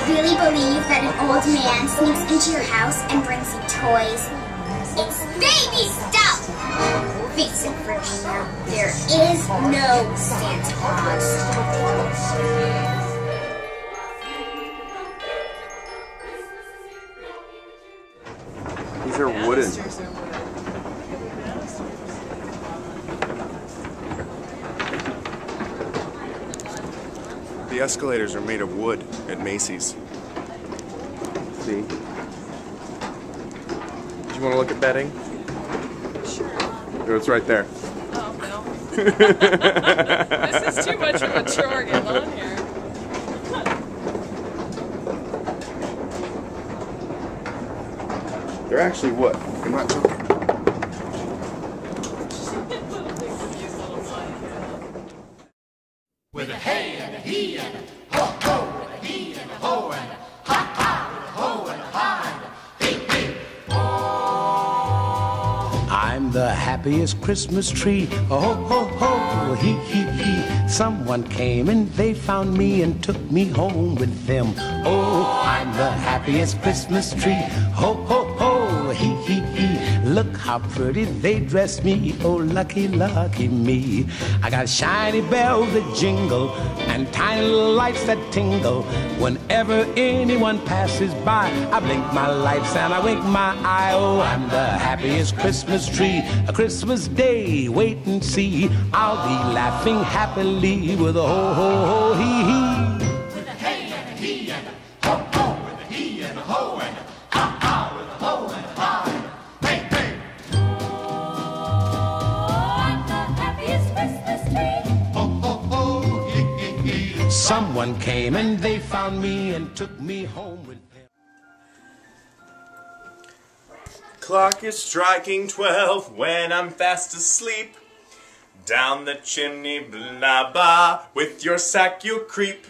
really believe that an old man sneaks into your house and brings you toys? It's baby stuff! Face it, Virginia, there is no Santa Claus. These are wooden. The escalators are made of wood at Macy's. See? Do you want to look at bedding? Sure. It's right there. Oh, no. This is too much of a chore getting on here. They're actually wood. I'm not joking. With a hey and a he and a ho ho, with a he and a ho and a ha ha, with a ho and a ha and a hey hey. Oh. I'm the happiest Christmas tree. Oh ho ho, he he he. Someone came and they found me and took me home with them. Oh, I'm the happiest Christmas tree. Ho ho ho, he he he. Look how pretty they dress me. Oh, lucky, lucky me. I got shiny bells that jingle and tiny little lights that tingle. Whenever anyone passes by, I blink my lights and I wink my eye. Oh, I'm the happiest Christmas tree. A Christmas day, wait and see. I'll be laughing happily with a ho ho ho hee hee. With a hey and a he and a ho ho, with a he and a ho and a ha ha, with a ho and a ha and a hey hey. I'm the happiest Christmas tree. Ho ho ho, hee hee hee. Someone came and they found me and took me home with them. Clock is striking 12 when I'm fast asleep. Down the chimney, blah blah, with your sack you'll creep.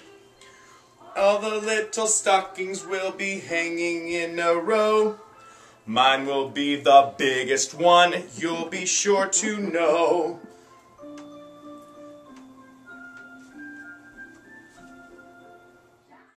All the little stockings will be hanging in a row. Mine will be the biggest one, you'll be sure to know.